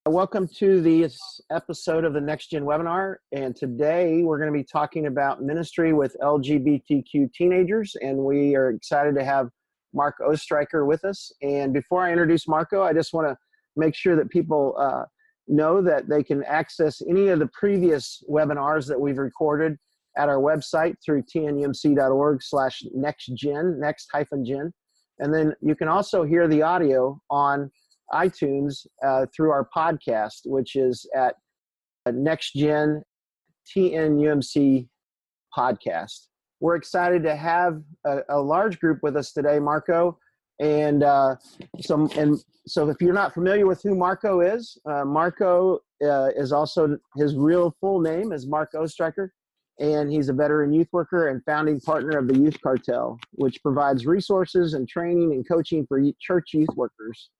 Welcome to this episode of the Next Gen webinar. And today we're going to be talking about ministry with LGBTQ teenagers. And we are excited to have Marko Oestreicher with us. And before I introduce Marko, I just want to make sure that people know that they can access any of the previous webinars that we've recorded at our website through tnumc.org/nextgen, next-gen. And then you can also hear the audio on iTunes through our podcast, which is at Next Gen TNUMC podcast. We're excited to have a large group with us today, Marko. And so if you're not familiar with who Marko is also, his real full name is Marko Oestreicher, and he's a veteran youth worker and founding partner of the Youth Cartel, which provides resources and training and coaching for church youth workers.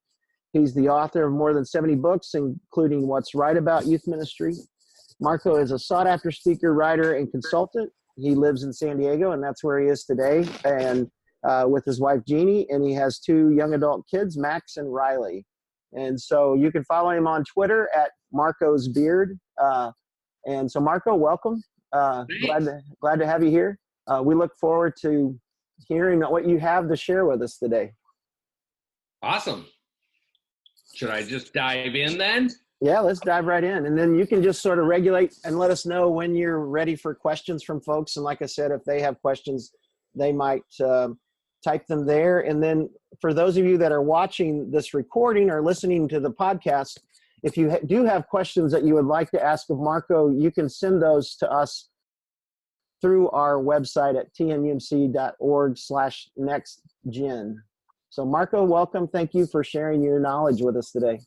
He's the author of more than 70 books, including What's Right About Youth Ministry. Marko is a sought-after speaker, writer, and consultant. He lives in San Diego, and that's where he is today, and with his wife, Jeannie, and he has two young adult kids, Max and Riley. And so you can follow him on Twitter at Marko's Beard. And so, Marko, welcome. Glad to have you here. We look forward to hearing what you have to share with us today. Awesome. Should I just dive in then? Yeah, let's dive right in. And then you can just sort of regulate and let us know when you're ready for questions from folks. And like I said, if they have questions, they might type them there. And then for those of you that are watching this recording or listening to the podcast, if you do have questions that you would like to ask of Marko, you can send those to us through our website at tnumc.org/nextgen. So Marko, welcome. Thank you for sharing your knowledge with us today.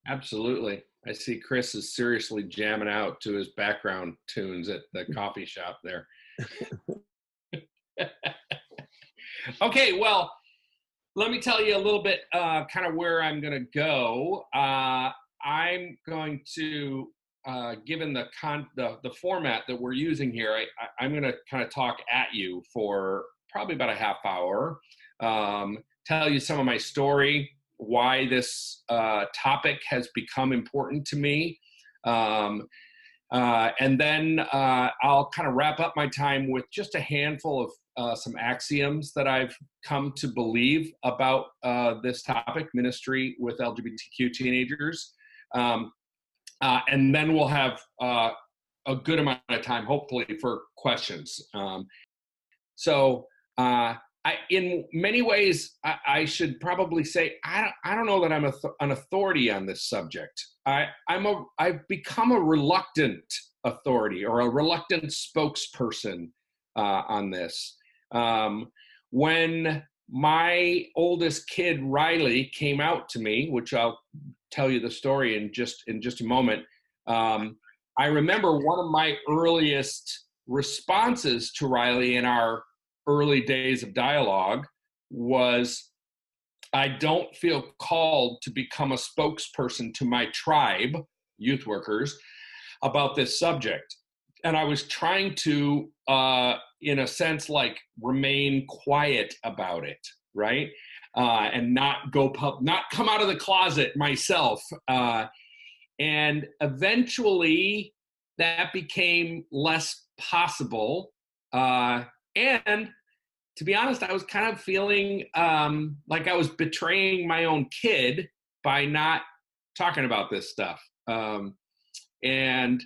Absolutely. I see Chris is seriously jamming out to his background tunes at the coffee shop there. Okay, well, let me tell you a little bit kind of where I'm going to go. I'm going to, given the format that we're using here, I'm going to kind of talk at you for probably about a half hour. Tell you some of my story, why this topic has become important to me. And then I'll kind of wrap up my time with just a handful of some axioms that I've come to believe about this topic, ministry with LGBTQ teenagers. And then we'll have a good amount of time, hopefully, for questions. In many ways, I should probably say I don't know that I'm an authority on this subject. I've become a reluctant authority or a reluctant spokesperson on this. When my oldest kid Riley came out to me, which I'll tell you the story in just a moment, I remember one of my earliest responses to Riley in our early days of dialogue was, I don't feel called to become a spokesperson to my tribe, youth workers, about this subject. And I was trying to, in a sense, like remain quiet about it, right? And not come out of the closet myself. And eventually that became less possible. And to be honest, I was kind of feeling like I was betraying my own kid by not talking about this stuff. And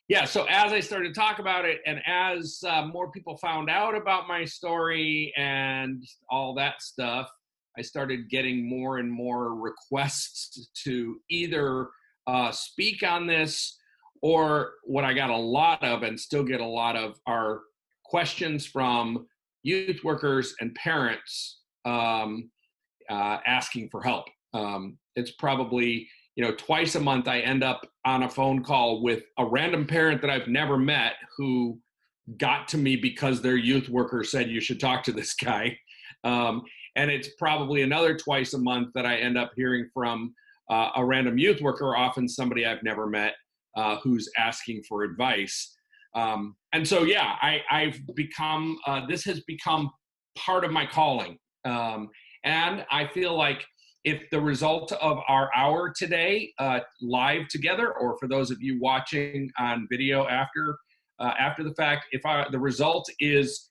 yeah, so as I started to talk about it, and as more people found out about my story and all that stuff, I started getting more and more requests to either speak on this, or what I got a lot of and still get a lot of are questions from youth workers and parents asking for help. It's probably, twice a month I end up on a phone call with a random parent that I've never met who got to me because their youth worker said you should talk to this guy. And it's probably another twice a month that I end up hearing from a random youth worker, often somebody I've never met, who's asking for advice. And so, yeah, I've become, this has become part of my calling. And I feel like if the result of our hour today live together, or for those of you watching on video after the fact, if the result is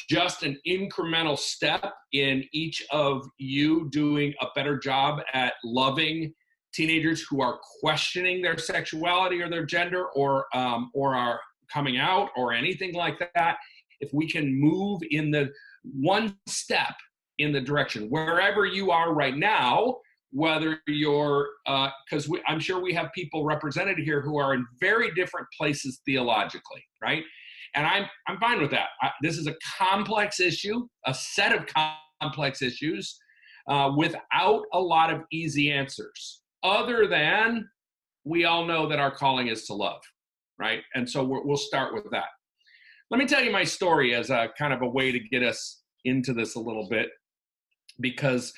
just an incremental step in each of you doing a better job at loving teenagers who are questioning their sexuality or their gender, or are coming out or anything like that, if we can move in the one step in the direction wherever you are right now, whether you're because I'm sure we have people represented here who are in very different places theologically, right? And I'm fine with that. This is a complex issue, a set of complex issues without a lot of easy answers, other than we all know that our calling is to love, right? And so we'll start with that. Let me tell you my story as a kind of a way to get us into this a little bit, because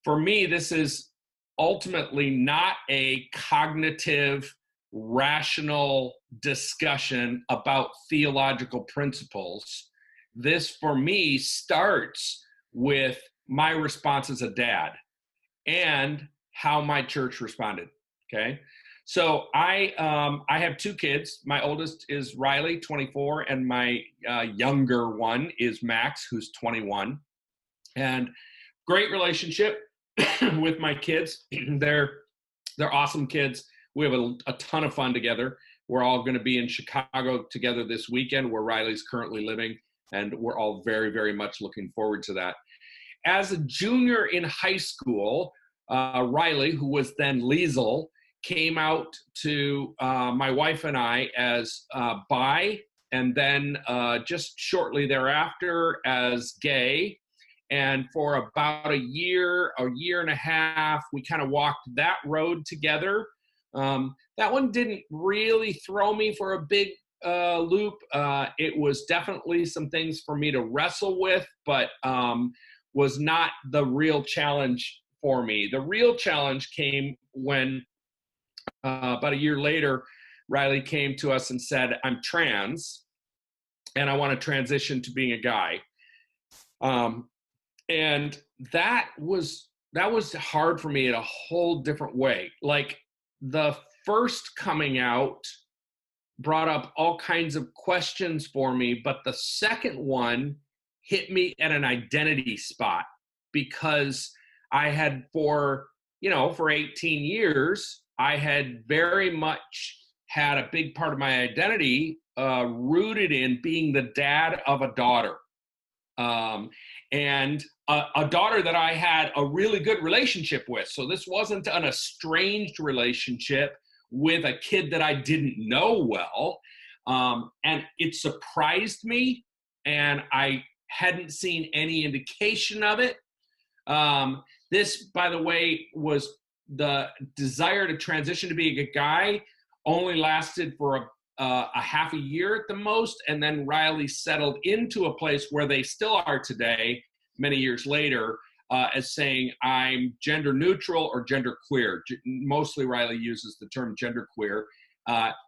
for me, this is ultimately not a cognitive, rational discussion about theological principles. This, for me, starts with my response as a dad and how my church responded, okay? So I have two kids. My oldest is Riley, 24, and my younger one is Max, who's 21. And great relationship with my kids. They're awesome kids. We have a ton of fun together. We're all going to be in Chicago together this weekend, where Riley's currently living, and we're all very, very much looking forward to that. As a junior in high school, Riley, who was then Liesel, came out to my wife and I as bi, and then just shortly thereafter as gay. And for about a year and a half, we kind of walked that road together. That one didn't really throw me for a big loop. It was definitely some things for me to wrestle with, but was not the real challenge for me. The real challenge came when about a year later, Riley came to us and said, "I'm trans, and I want to transition to being a guy." And that was hard for me in a whole different way. Like, the first coming out brought up all kinds of questions for me, but the second one hit me at an identity spot, because I had for 18 years, I had very much had a big part of my identity rooted in being the dad of a daughter. And a daughter that I had a really good relationship with. So this wasn't an estranged relationship with a kid that I didn't know well. And it surprised me, and I hadn't seen any indication of it. This, by the way, was the desire to transition to being a guy only lasted for a half a year at the most, and then Riley settled into a place where they still are today, many years later, as saying, "I'm gender neutral or gender queer." Mostly Riley uses the term gender queer.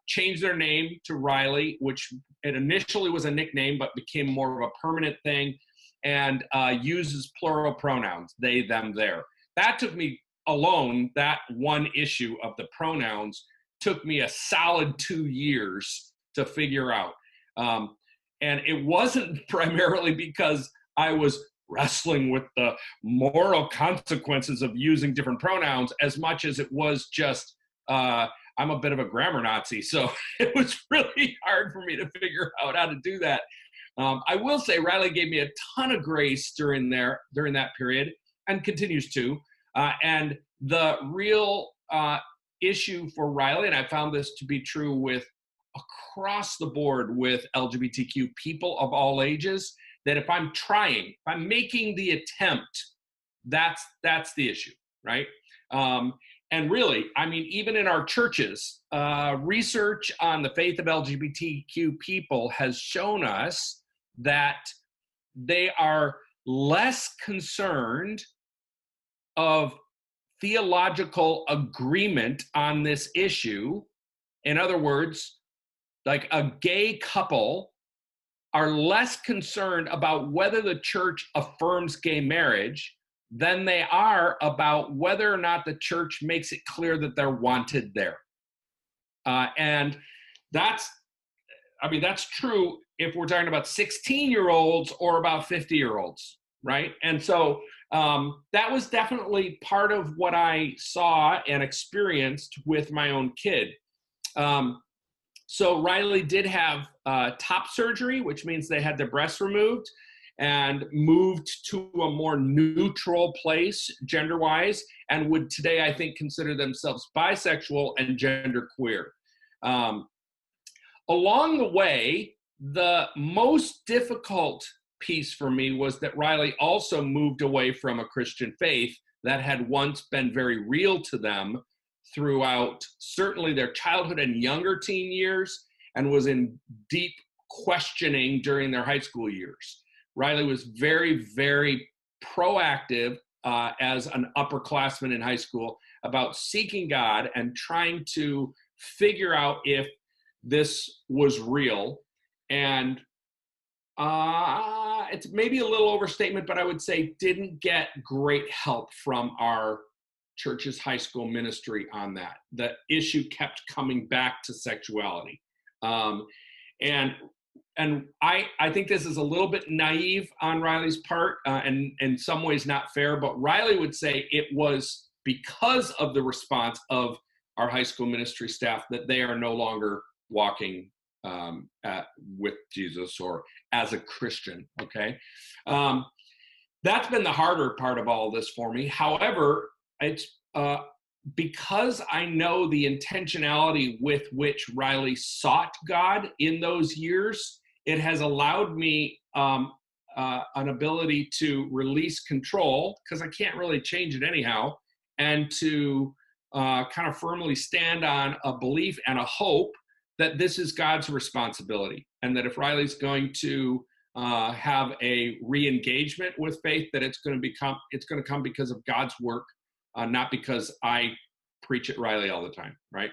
Changed their name to Riley, which it initially was a nickname, but became more of a permanent thing, and uses plural pronouns, they, them, their. That took me alone, that one issue of the pronouns, took me a solid 2 years to figure out. And it wasn't primarily because I was wrestling with the moral consequences of using different pronouns, as much as it was just, I'm a bit of a grammar Nazi, so it was really hard for me to figure out how to do that. I will say Riley gave me a ton of grace during that period, and continues to. And the real issue for Riley, and I found this to be true with across the board with LGBTQ people of all ages, that if I'm making the attempt, that's the issue, right? And really, I mean, even in our churches, research on the faith of LGBTQ people has shown us that they are less concerned of theological agreement on this issue. In other words, like a gay couple are less concerned about whether the church affirms gay marriage than they are about whether or not the church makes it clear that they're wanted there. And that's true if we're talking about 16-year-olds or about 50-year-olds, right? And so that was definitely part of what I saw and experienced with my own kid. So Riley did have top surgery, which means they had their breasts removed and moved to a more neutral place gender-wise, and would today, I think, consider themselves bisexual and genderqueer. Along the way, the most difficult piece for me was that Riley also moved away from a Christian faith that had once been very real to them throughout certainly their childhood and younger teen years, and was in deep questioning during their high school years. Riley was very, very proactive as an upperclassman in high school about seeking God and trying to figure out if this was real. And it's maybe a little overstatement, but I would say didn't get great help from our church's high school ministry on that. The issue kept coming back to sexuality. And I think this is a little bit naive on Riley's part, and in some ways not fair, but Riley would say it was because of the response of our high school ministry staff that they are no longer walking with Jesus or as a Christian, okay? That's been the harder part of all of this for me. However, it's because I know the intentionality with which Riley sought God in those years, it has allowed me an ability to release control, because I can't really change it anyhow, and to kind of firmly stand on a belief and a hope that this is God's responsibility, and that if Riley's going to have a re-engagement with faith, that it's going to come because of God's work, not because I preach at Riley all the time, right?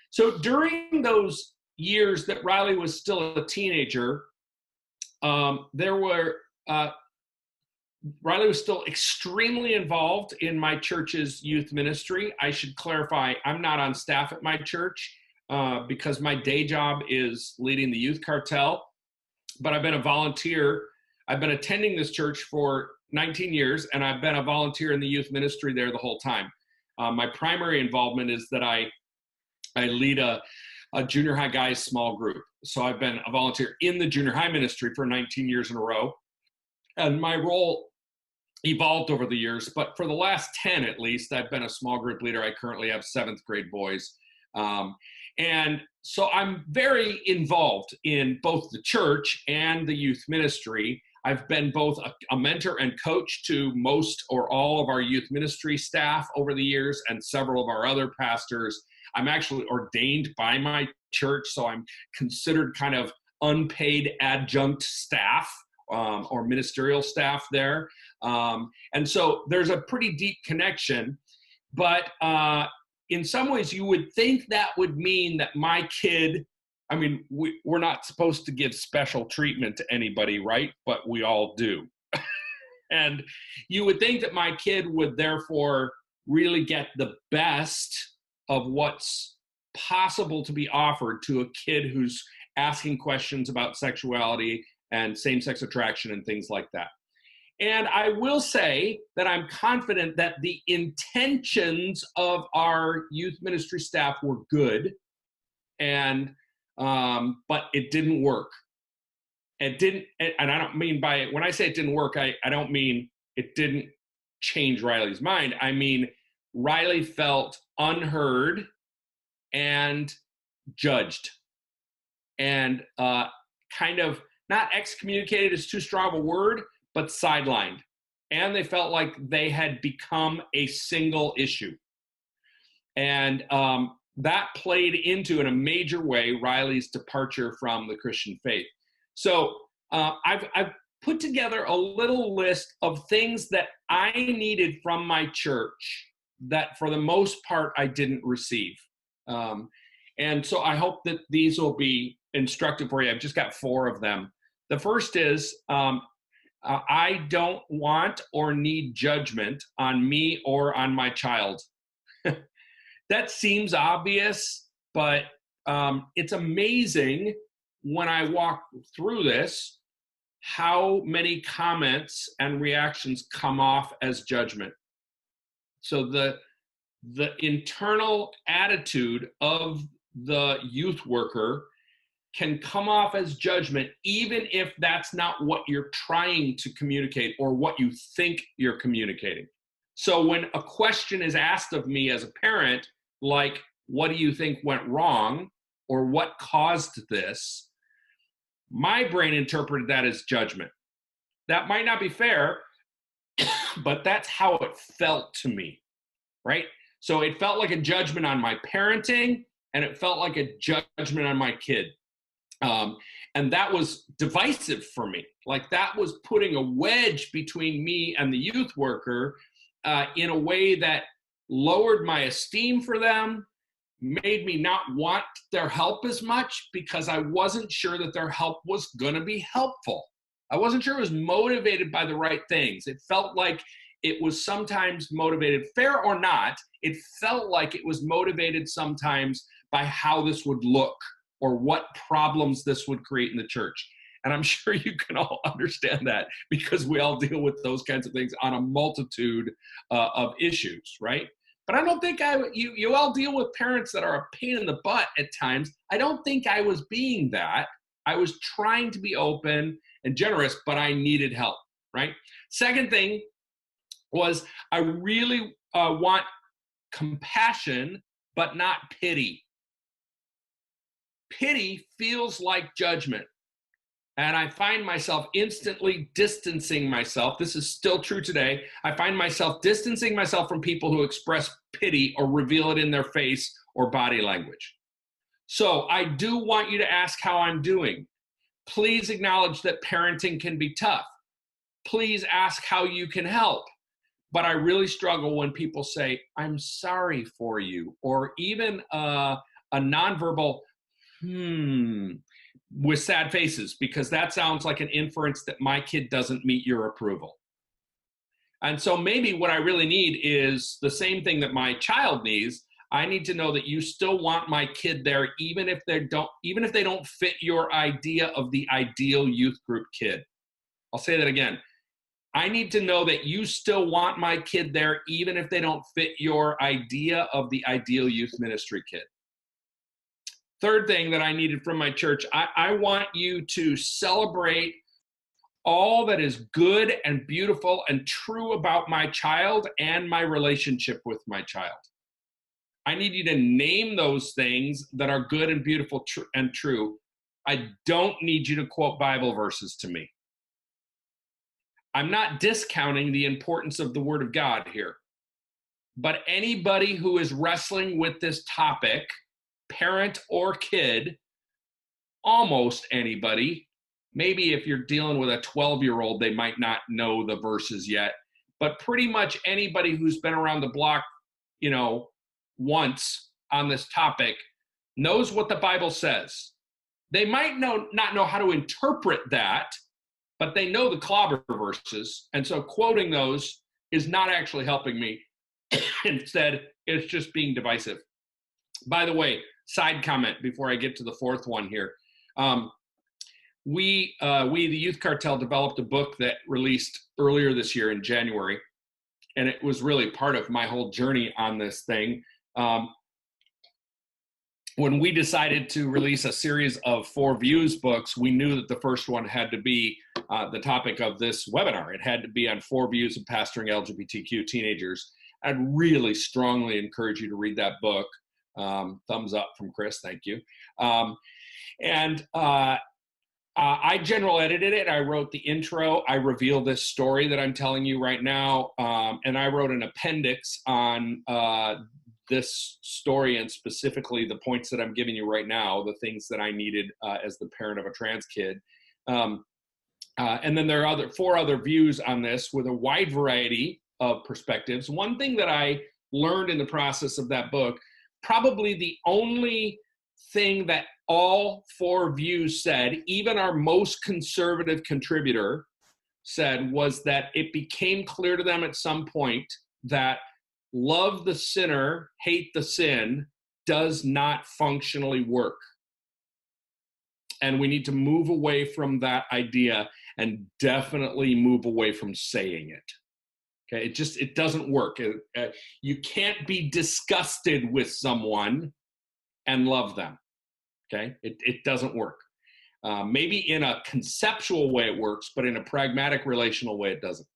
So during those years that Riley was still a teenager, Riley was still extremely involved in my church's youth ministry. I should clarify, I'm not on staff at my church because my day job is leading the Youth Cartel, but I've been a volunteer. I've been attending this church for 19 years, and I've been a volunteer in the youth ministry there the whole time. My primary involvement is that I lead a junior high guys small group. So I've been a volunteer in the junior high ministry for 19 years in a row. And my role evolved over the years, but for the last 10 at least, I've been a small group leader. I currently have 7th grade boys. And so I'm very involved in both the church and the youth ministry. I've been both a mentor and coach to most or all of our youth ministry staff over the years, and several of our other pastors. I'm actually ordained by my church, so I'm considered kind of unpaid adjunct staff or ministerial staff there. And so there's a pretty deep connection, but in some ways you would think that would mean that my kid, I mean, we're not supposed to give special treatment to anybody, right? But we all do. And you would think that my kid would therefore really get the best of what's possible to be offered to a kid who's asking questions about sexuality and same-sex attraction and things like that. And I will say that I'm confident that the intentions of our youth ministry staff were good, and but it didn't work. It didn't, and I don't mean by it, when I say it didn't work, I don't mean it didn't change Riley's mind. I mean, Riley felt unheard and judged, and kind of, not excommunicated is too strong of a word, but sidelined. And they felt like they had become a single issue. And that played into, in a major way, Riley's departure from the Christian faith. So I've put together a little list of things that I needed from my church that for the most part I didn't receive. And so I hope that these will be instructive for you. I've just got 4 of them. The first is I don't want or need judgment on me or on my child. That seems obvious, but it's amazing when I walk through this how many comments and reactions come off as judgment. So the internal attitude of the youth worker can come off as judgment, even if that's not what you're trying to communicate or what you think you're communicating. So when a question is asked of me as a parent, like, what do you think went wrong or what caused this? My brain interpreted that as judgment. That might not be fair, but that's how it felt to me, right? So it felt like a judgment on my parenting, and it felt like a judgment on my kid. And that was divisive for me. Like, that was putting a wedge between me and the youth worker in a way that lowered my esteem for them, made me not want their help as much because I wasn't sure that their help was going to be helpful. I wasn't sure it was motivated by the right things. It felt like it was sometimes motivated, fair or not, it felt like it was motivated sometimes by how this would look or what problems this would create in the church. And I'm sure you can all understand that because we all deal with those kinds of things on a multitude of issues, right? But I don't think you all deal with parents that are a pain in the butt at times. I don't think I was being that. I was trying to be open and generous, but I needed help, right? Second thing was I really want compassion, but not pity. Pity feels like judgment. And I find myself instantly distancing myself. This is still true today. I find myself distancing myself from people who express pity or reveal it in their face or body language. So I do want you to ask how I'm doing. Please acknowledge that parenting can be tough. Please ask how you can help. But I really struggle when people say, I'm sorry for you, or even a nonverbal, with sad faces, because that sounds like an inference that my kid doesn't meet your approval. And so maybe what I really need is the same thing that my child needs. I need to know that you still want my kid there, even if they don't fit your idea of the ideal youth group kid. I'll say that again. I need to know that you still want my kid there, even if they don't fit your idea of the ideal youth ministry kid. Third thing that I needed from my church, I want you to celebrate all that is good and beautiful and true about my child and my relationship with my child. I need you to name those things that are good and beautiful and true. I don't need you to quote Bible verses to me. I'm not discounting the importance of the Word of God here. But anybody who is wrestling with this topic, parent or kid, almost anybody, maybe if you're dealing with a 12-year-old, they might not know the verses yet, but pretty much anybody who's been around the block, once on this topic knows what the Bible says. They might not know how to interpret that, but they know the clobber verses, and so quoting those is not actually helping me. Instead, it's just being divisive. By the way, side comment before I get to the fourth one here. We, the Youth Cartel, developed a book that released earlier this year in January, and it was really part of my whole journey on this thing. When we decided to release a series of 4 Views books, we knew that the first one had to be the topic of this webinar. It had to be on 4 Views of Pastoring LGBTQ Teenagers. I'd really strongly encourage you to read that book. Thumbs up from Chris, thank you. I general edited it. I wrote the intro. I revealed this story that I'm telling you right now. And I wrote an appendix on this story and specifically the points that I'm giving you right now, the things that I needed as the parent of a trans kid. And then there are 4 other views on this with a wide variety of perspectives. One thing that I learned in the process of that book, probably the only thing that all 4 views said, even our most conservative contributor, said was that it became clear to them at some point that love the sinner, hate the sin does not functionally work. And we need to move away from that idea and definitely move away from saying it. Okay, it doesn't work. You can't be disgusted with someone and love them. Okay, it doesn't work. Maybe in a conceptual way it works, but in a pragmatic relational way it doesn't.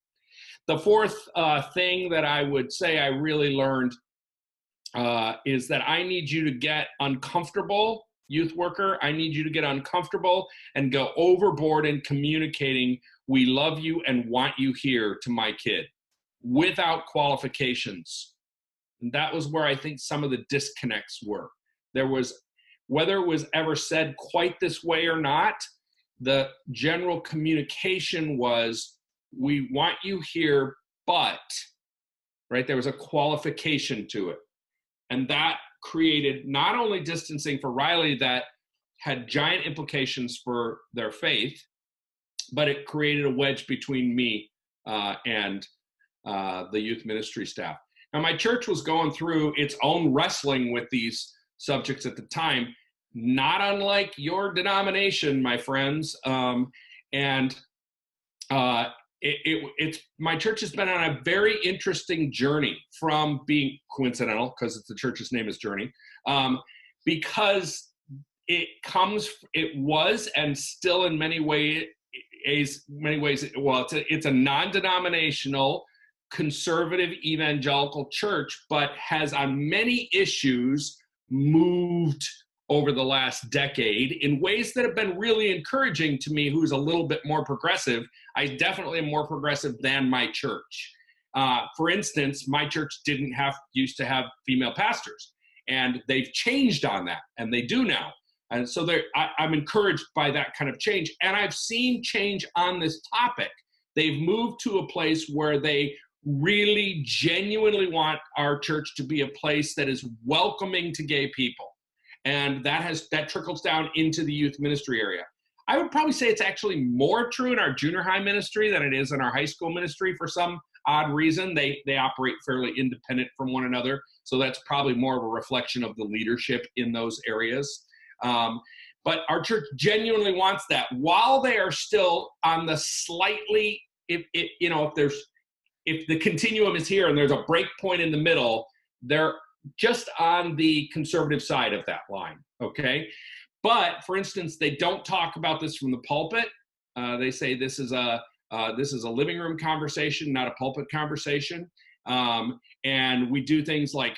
The fourth thing that I would say I really learned is that I need you to get uncomfortable, youth worker. I need you to get uncomfortable and go overboard in communicating, we love you and want you here, to my kid, without qualifications. And that was where I think some of the disconnects were. There was, whether it was ever said quite this way or not, the general communication was, we want you here, but, right, there was a qualification to it. And that created not only distancing for Riley that had giant implications for their faith, but it created a wedge between me and the youth ministry staff. Now, my church was going through its own wrestling with these subjects at the time, not unlike your denomination, my friends. My church has been on a very interesting journey from being coincidental, because the church's name is Journey, because it was and still in many ways, well, it's a non-denominational, conservative evangelical church, but has on many issues moved over the last decade in ways that have been really encouraging to me, who's a little bit more progressive. I definitely am more progressive than my church. For instance, my church used to have female pastors, and they've changed on that, and they do now. And so I'm encouraged by that kind of change. And I've seen change on this topic. They've moved to a place where they really genuinely want our church to be a place that is welcoming to gay people. And that trickles down into the youth ministry area. I would probably say it's actually more true in our junior high ministry than it is in our high school ministry. For some odd reason, they operate fairly independent from one another. So that's probably more of a reflection of the leadership in those areas. But our church genuinely wants that, while they are still on the slightly, if the continuum is here and there's a break point in the middle, they're just on the conservative side of that line, okay? But for instance, they don't talk about this from the pulpit. They say this is a living room conversation, not a pulpit conversation. And we do things like,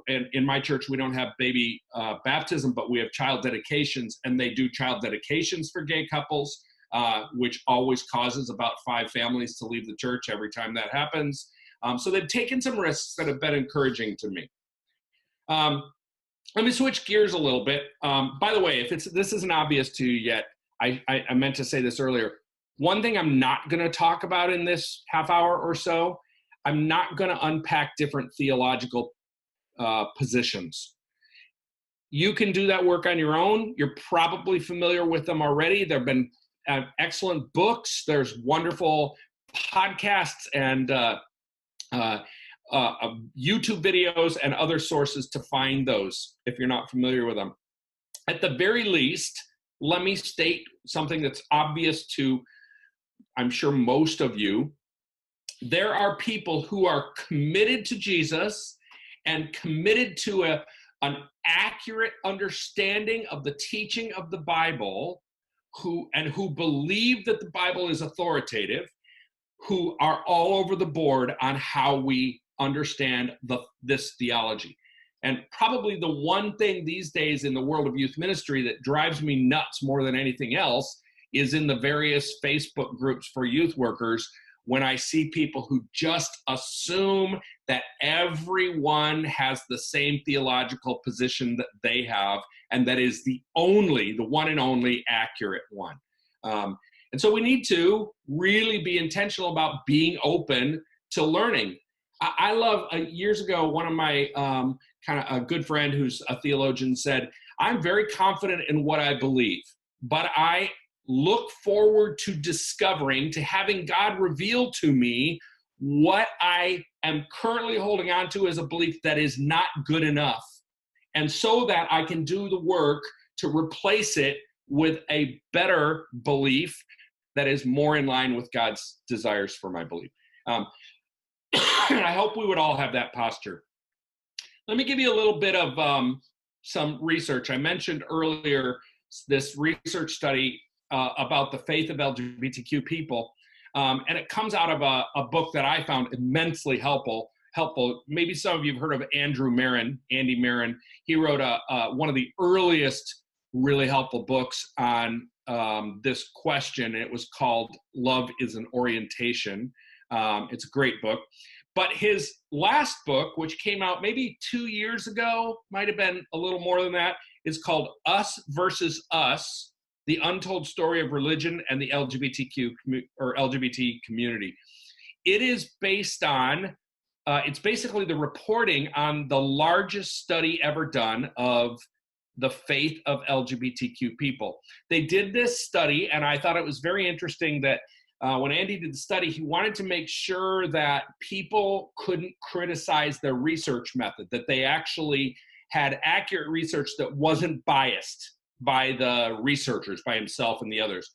in my church, we don't have baby baptism, but we have child dedications, and they do child dedications for gay couples, which always causes about 5 families to leave the church every time that happens. So they've taken some risks that have been encouraging to me. Let me switch gears a little bit. By the way, if this isn't obvious to you yet, I meant to say this earlier. One thing I'm not going to talk about in this half hour or so, I'm not going to unpack different theological positions. You can do that work on your own. You're probably familiar with them already. There have been excellent books. There's wonderful podcasts and YouTube videos and other sources to find those if you're not familiar with them. At the very least, let me state something that's obvious to, I'm sure, most of you. There are people who are committed to Jesus and committed to an accurate understanding of the teaching of the Bible, who believe that the Bible is authoritative, who are all over the board on how we understand this theology. And probably the one thing these days in the world of youth ministry that drives me nuts more than anything else is in the various Facebook groups for youth workers, when I see people who just assume that everyone has the same theological position that they have, and that is the one and only accurate one. And so we need to really be intentional about being open to learning. I love, years ago, one of my kind of a good friend who's a theologian said, I'm very confident in what I believe, but I look forward to discovering, to having God reveal to me what I am currently holding on to as a belief that is not good enough. And so that I can do the work to replace it with a better belief that is more in line with God's desires for my belief. And I hope we would all have that posture. Let me give you a little bit of some research. I mentioned earlier this research study about the faith of LGBTQ people. And it comes out of a book that I found immensely helpful. Maybe some of you have heard of Andy Marin. He wrote one of the earliest really helpful books on this question. It was called Love is an Orientation. It's a great book. But his last book, which came out maybe 2 years ago, might have been a little more than that, is called Us versus Us, The Untold Story of Religion and the LGBTQ or LGBT Community. It is based on, it's basically the reporting on the largest study ever done of the faith of LGBTQ people. They did this study, and I thought it was very interesting that when Andy did the study, he wanted to make sure that people couldn't criticize their research method, that they actually had accurate research that wasn't biased by the researchers, by himself and the others.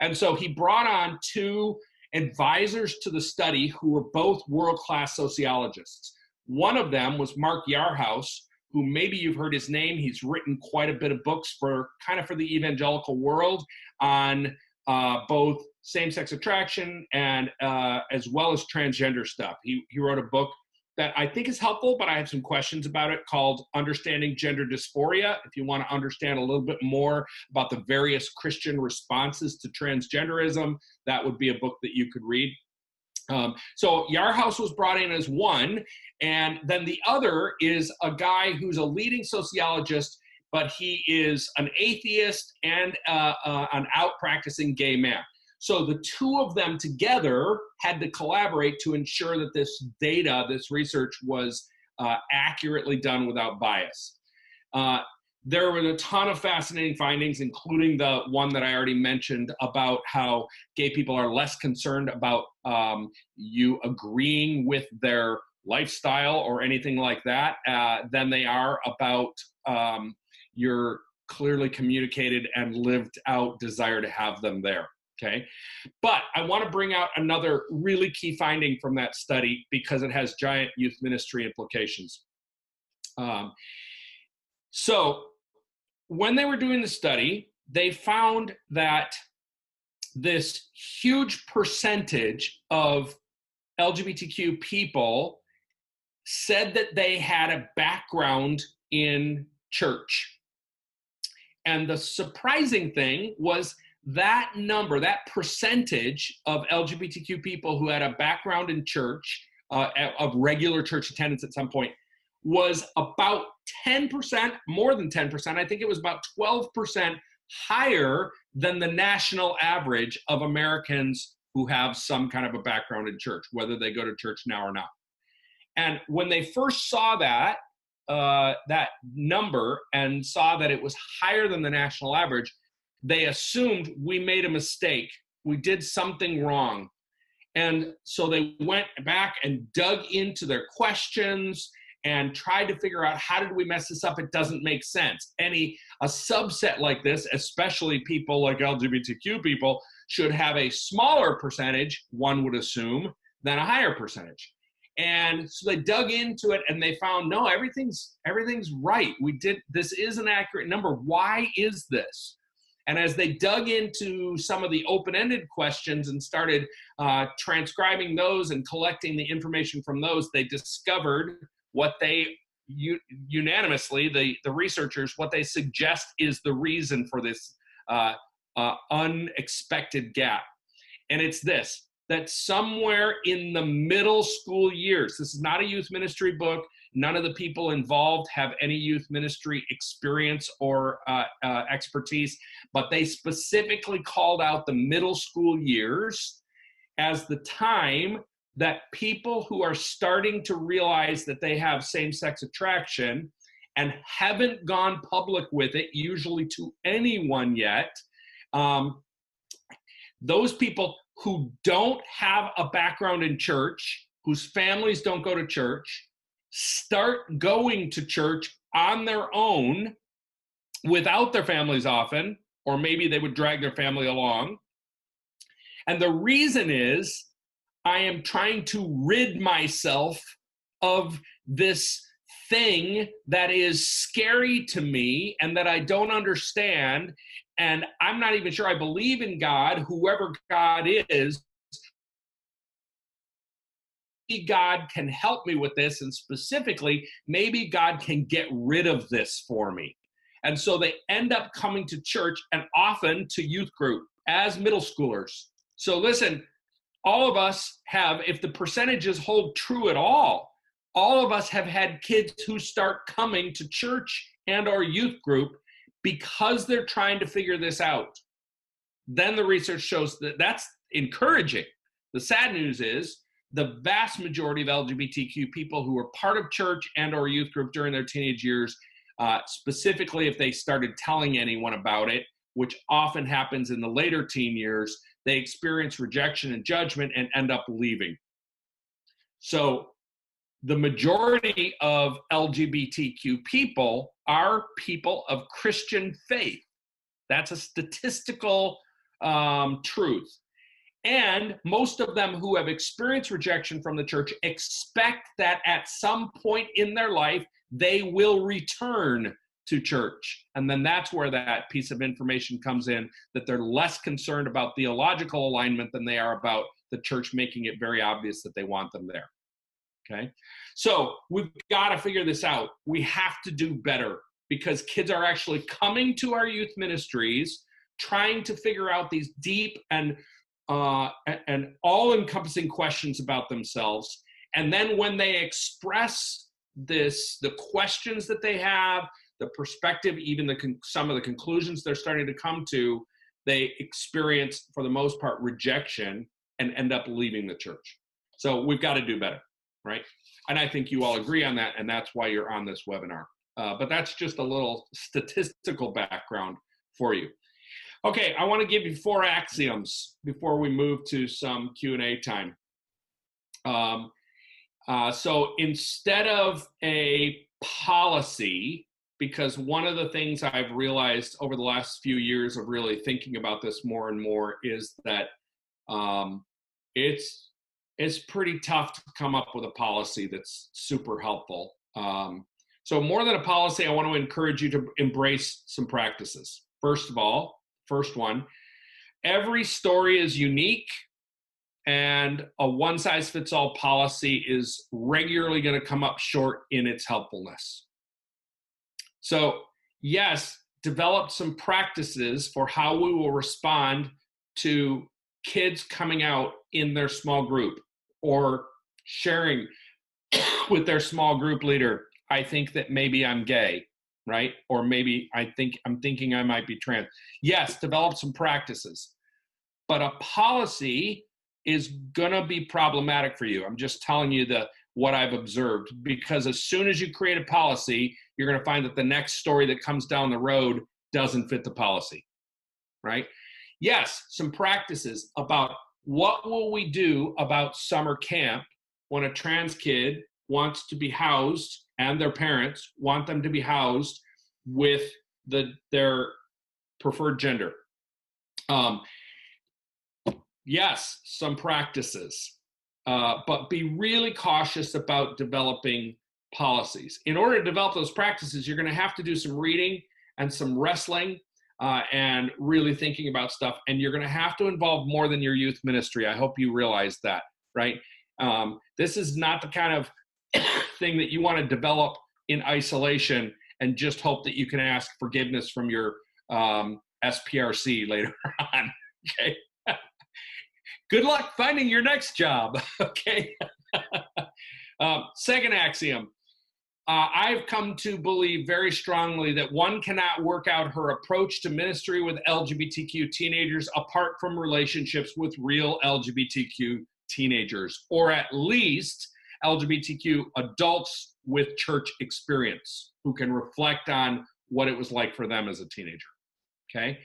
And so he brought on 2 advisors to the study who were both world-class sociologists. One of them was Mark Yarhouse, who maybe you've heard his name. He's written quite a bit of books for the evangelical world on both same-sex attraction and as well as transgender stuff. He wrote a book that I think is helpful, but I have some questions about it, called Understanding Gender Dysphoria. If you want to understand a little bit more about the various Christian responses to transgenderism, that would be a book that you could read. So Yarhouse was brought in as one, and then the other is a guy who's a leading sociologist, but he is an atheist and an out-practicing gay man. So the 2 of them together had to collaborate to ensure that this data, this research, was accurately done without bias. There were a ton of fascinating findings, including the one that I already mentioned about how gay people are less concerned about you agreeing with their lifestyle or anything like that than they are about your clearly communicated and lived out desire to have them there. Okay, but I want to bring out another really key finding from that study because it has giant youth ministry implications. So when they were doing the study, they found that this huge percentage of LGBTQ people said that they had a background in church. And the surprising thing was that number, that percentage of LGBTQ people who had a background in church, of regular church attendance at some point, was about 10%, more than 10%. I think it was about 12% higher than the national average of Americans who have some kind of a background in church, whether they go to church now or not. And when they first saw that number and saw that it was higher than the national average, they assumed we made a mistake. We did something wrong. And so they went back and dug into their questions and tried to figure out, how did we mess this up? It doesn't make sense. A subset like this, especially people like LGBTQ people, should have a smaller percentage, one would assume, than a higher percentage. And so they dug into it and they found, no, everything's right. This is an accurate number. Why is this? And as they dug into some of the open-ended questions and started transcribing those and collecting the information from those, they discovered what they unanimously, the researchers, what they suggest is the reason for this unexpected gap. And it's this, that somewhere in the middle school years, this is not a youth ministry book, none of the people involved have any youth ministry experience or expertise, but they specifically called out the middle school years as the time that people who are starting to realize that they have same-sex attraction and haven't gone public with it, usually to anyone yet, those people who don't have a background in church, whose families don't go to church, start going to church on their own without their families often, or maybe they would drag their family along. And the reason is I am trying to rid myself of this thing that is scary to me and that I don't understand. And I'm not even sure I believe in God, whoever God is. Maybe God can help me with this, and specifically, maybe God can get rid of this for me. And so they end up coming to church and often to youth group as middle schoolers. So listen, all of us have, if the percentages hold true at all of us have had kids who start coming to church and our youth group because they're trying to figure this out. Then the research shows that that's encouraging. The sad news is the vast majority of LGBTQ people who were part of church and or youth group during their teenage years, specifically if they started telling anyone about it, which often happens in the later teen years, they experience rejection and judgment and end up leaving. So the majority of LGBTQ people are people of Christian faith. That's a statistical truth. And most of them who have experienced rejection from the church expect that at some point in their life, they will return to church. And then that's where that piece of information comes in, that they're less concerned about theological alignment than they are about the church making it very obvious that they want them there. Okay? So we've got to figure this out. We have to do better because kids are actually coming to our youth ministries trying to figure out these deep and all-encompassing questions about themselves. And then when they express this, the questions that they have, the perspective, even some of the conclusions they're starting to come to, they experience, for the most part, rejection and end up leaving the church. So we've got to do better, right? And I think you all agree on that, and that's why you're on this webinar. But that's just a little statistical background for you. Okay, I want to give you 4 axioms before we move to some Q&A time. So instead of a policy, because one of the things I've realized over the last few years of really thinking about this more and more is that it's pretty tough to come up with a policy that's super helpful. So more than a policy, I want to encourage you to embrace some practices. First of all, first one, every story is unique, and a one-size-fits-all policy is regularly going to come up short in its helpfulness. So yes, develop some practices for how we will respond to kids coming out in their small group or sharing with their small group leader, I think that maybe I'm gay, right? Or maybe I'm thinking I might be trans. Yes, develop some practices. But a policy is gonna be problematic for you. I'm just telling you what I've observed, because as soon as you create a policy, you're gonna find that the next story that comes down the road doesn't fit the policy, right? Yes, some practices about what will we do about summer camp when a trans kid wants to be housed and their parents want them to be housed with their preferred gender. Yes, some practices, but be really cautious about developing policies. In order to develop those practices, you're going to have to do some reading and some wrestling and really thinking about stuff. And you're going to have to involve more than your youth ministry. I hope you realize that, right? This is not the kind of thing that you want to develop in isolation and just hope that you can ask forgiveness from your SPRC later on, okay? Good luck finding your next job, okay? Second axiom, I've come to believe very strongly that one cannot work out her approach to ministry with LGBTQ teenagers apart from relationships with real LGBTQ teenagers, or at least LGBTQ adults with church experience who can reflect on what it was like for them as a teenager, okay?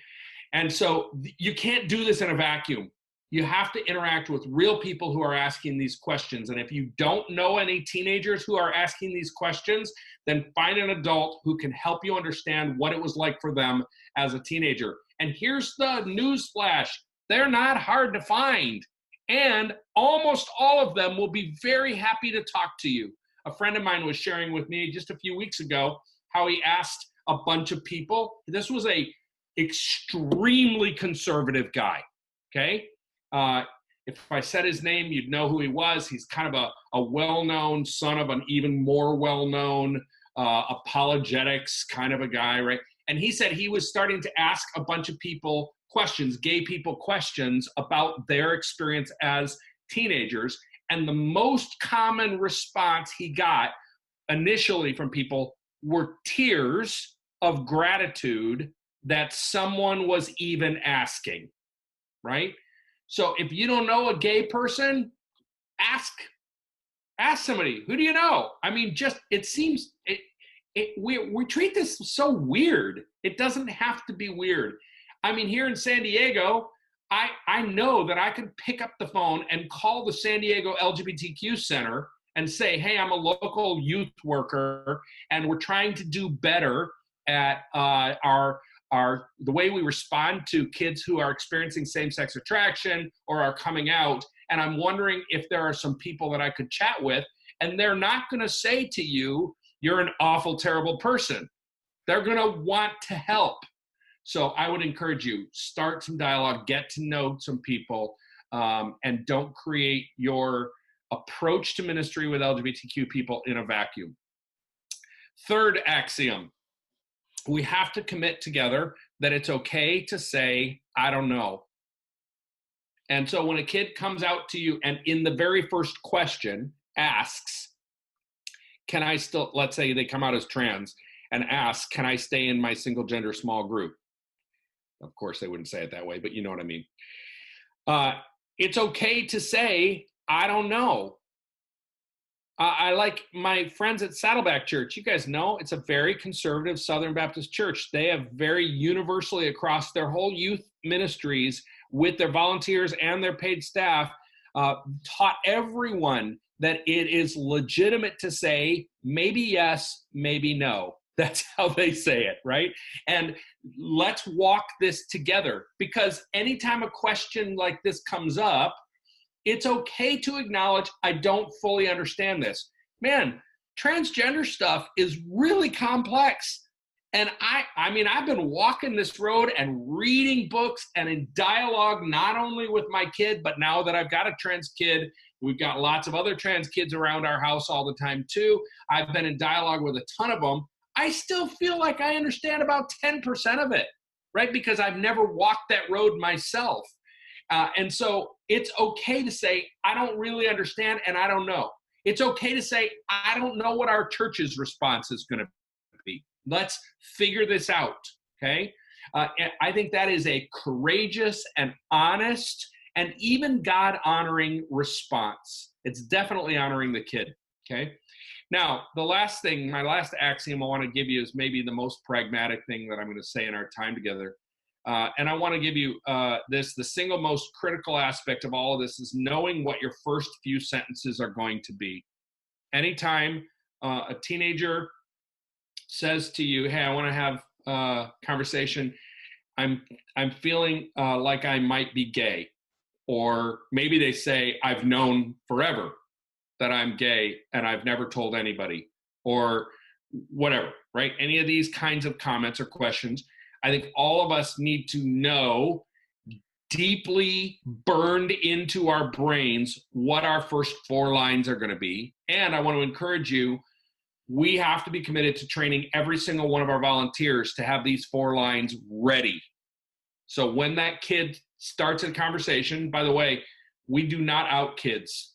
And so you can't do this in a vacuum. You have to interact with real people who are asking these questions. And if you don't know any teenagers who are asking these questions, then find an adult who can help you understand what it was like for them as a teenager. And here's the news flash. They're not hard to find. And almost all of them will be very happy to talk to you. A friend of mine was sharing with me just a few weeks ago how he asked a bunch of people. This was a extremely conservative guy, okay? If I said his name, you'd know who he was. He's kind of a well-known son of an even more well-known apologetics kind of a guy, right? And he said he was starting to ask a bunch of people questions, gay people questions about their experience as teenagers. And the most common response he got initially from people were tears of gratitude that someone was even asking, right? So if you don't know a gay person, ask somebody. Who do you know? I mean, just it seems we treat this so weird. It doesn't have to be weird. I mean, here in San Diego, I know that I could pick up the phone and call the San Diego LGBTQ Center and say, hey, I'm a local youth worker, and we're trying to do better at the way we respond to kids who are experiencing same-sex attraction or are coming out. And I'm wondering if there are some people that I could chat with. And they're not going to say to you, you're an awful, terrible person. They're going to want to help. So I would encourage you, start some dialogue, get to know some people, and don't create your approach to ministry with LGBTQ people in a vacuum. Third axiom, we have to commit together that it's okay to say, I don't know. And so when a kid comes out to you and in the very first question asks, can I still, let's say they come out as trans and ask, can I stay in my single gender small group? Of course, they wouldn't say it that way, but you know what I mean. It's okay to say, I don't know. I like my friends at Saddleback Church. You guys know it's a very conservative Southern Baptist church. They have very universally across their whole youth ministries with their volunteers and their paid staff taught everyone that it is legitimate to say maybe yes, maybe no. That's how they say it, right? And let's walk this together, because anytime a question like this comes up, it's okay to acknowledge, I don't fully understand this. Man, transgender stuff is really complex. And I mean, I've been walking this road and reading books and in dialogue, not only with my kid, but now that I've got a trans kid, we've got lots of other trans kids around our house all the time too. I've been in dialogue with a ton of them. I still feel like I understand about 10% of it, right? Because I've never walked that road myself. And so it's okay to say, I don't really understand and I don't know. It's okay to say, I don't know what our church's response is going to be. Let's figure this out, okay? I think that is a courageous and honest and even God-honoring response. It's definitely honoring the kid, okay? Now, the last thing, my last axiom I want to give you is maybe the most pragmatic thing that I'm going to say in our time together. And I want to give you the single most critical aspect of all of this is knowing what your first few sentences are going to be. Anytime a teenager says to you, hey, I want to have a conversation, I'm feeling like I might be gay. Or maybe they say, I've known forever that I'm gay and I've never told anybody, or whatever, right? Any of these kinds of comments or questions, I think all of us need to know deeply burned into our brains what our first 4 lines are going to be. And I want to encourage you, we have to be committed to training every single one of our volunteers to have these 4 lines ready. So when that kid starts a conversation, by the way, we do not out kids.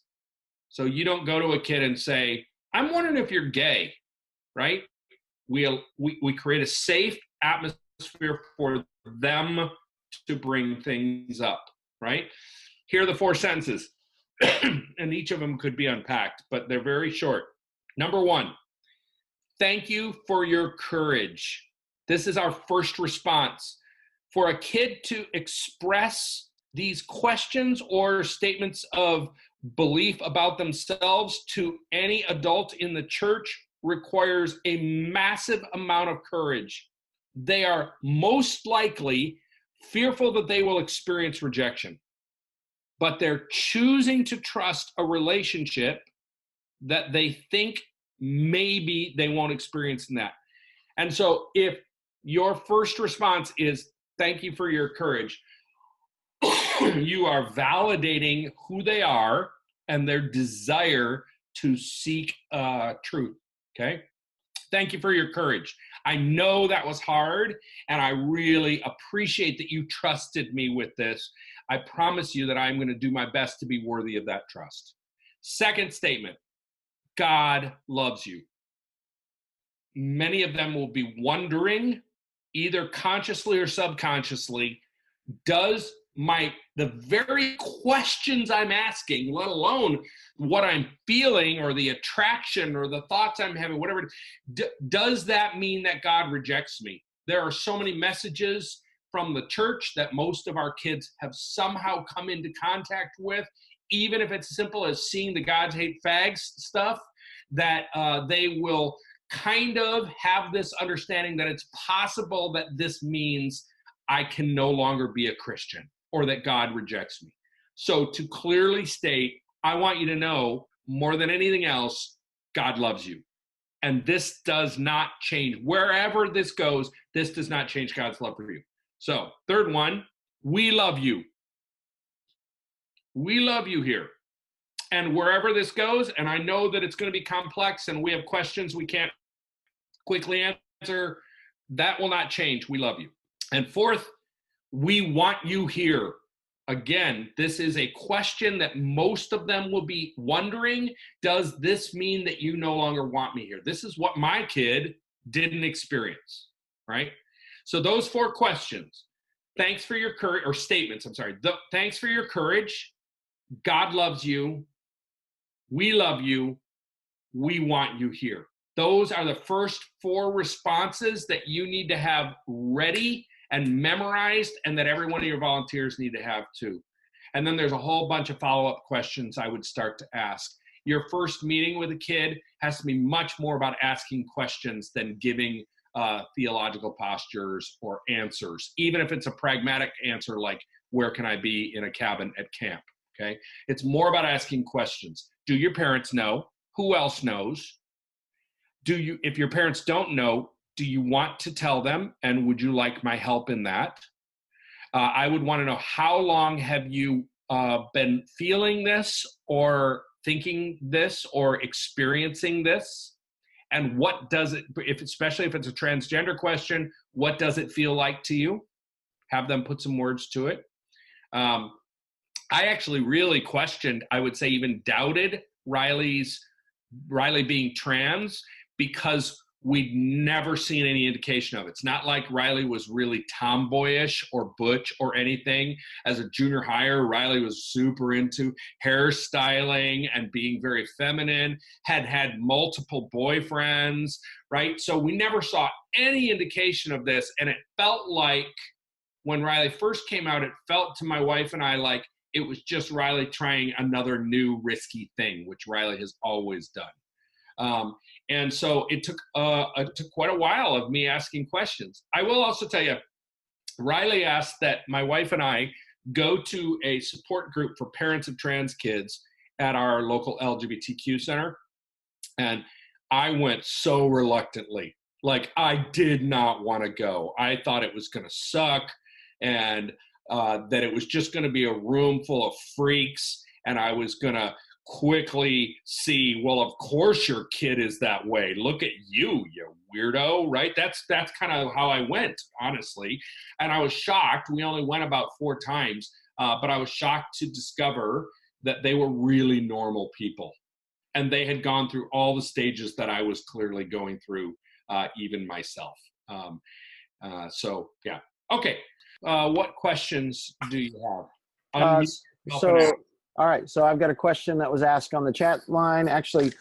So you don't go to a kid and say, I'm wondering if you're gay, right? We create a safe atmosphere for them to bring things up, right? Here are the 4 sentences, and each of them could be unpacked, but they're very short. Number 1, thank you for your courage. This is our first response. for a kid to express these questions or statements of belief about themselves to any adult in the church requires a massive amount of courage. They are most likely fearful that they will experience rejection, but they're choosing to trust a relationship that they think maybe they won't experience in that. And so if your first response is, thank you for your courage, you are validating who they are and their desire to seek truth, okay? Thank you for your courage. I know that was hard, and I really appreciate that you trusted me with this. I promise you that I'm going to do my best to be worthy of that trust. Second statement, God loves you. Many of them will be wondering, either consciously or subconsciously, does the very questions I'm asking, let alone what I'm feeling or the attraction or the thoughts I'm having, whatever, does that mean that God rejects me? There are so many messages from the church that most of our kids have somehow come into contact with, even if it's simple as seeing the Gods Hate Fags stuff, that they will kind of have this understanding that it's possible that this means I can no longer be a Christian or that God rejects me. So to clearly state, I want you to know more than anything else, God loves you. And this does not change. Wherever this goes, this does not change God's love for you. So third one, we love you. We love you here. And wherever this goes, and I know that it's going to be complex and we have questions we can't quickly answer, that will not change. We love you. And fourth, we want you here. Again, this is a question that most of them will be wondering, does this mean that you no longer want me here? This is what my kid didn't experience, right? So those four questions, thanks for your courage, or statements, I'm sorry. Thanks for your courage. God loves you. We love you. We want you here. Those are the first four responses that you need to have ready and memorized, and that every one of your volunteers need to have too. And then there's a whole bunch of follow-up questions I would start to ask. Your first meeting with a kid has to be much more about asking questions than giving theological postures or answers, even if it's a pragmatic answer like, where can I be in a cabin at camp, okay? It's more about asking questions. Do your parents know? Who else knows? If your parents don't know, do you want to tell them, and would you like my help in that? I would want to know, how long have you been feeling this or thinking this or experiencing this? And what does it, especially if it's a transgender question, what does it feel like to you? Have them put some words to it. I actually really questioned, I would say even doubted Riley being trans, because we'd never seen any indication of it. It's not like Riley was really tomboyish or butch or anything. As a junior hire, Riley was super into hairstyling and being very feminine, had multiple boyfriends, right? So we never saw any indication of this. And it felt like when Riley first came out, it felt to my wife and I like it was just Riley trying another new risky thing, which Riley has always done. And so it took quite a while of me asking questions. I will also tell you, Riley asked that my wife and I go to a support group for parents of trans kids at our local LGBTQ center. And I went so reluctantly. Like, I did not want to go. I thought it was going to suck, and that it was just going to be a room full of freaks, and I was going to quickly see, well, of course your kid is that way. Look at you, you weirdo, right? That's kind of how I went, honestly. And I was shocked. We only went about 4 times, but I was shocked to discover that they were really normal people. And they had gone through all the stages that I was clearly going through, even myself. So, yeah. Okay. What questions do you have? All right, so I've got a question that was asked on the chat line. Actually,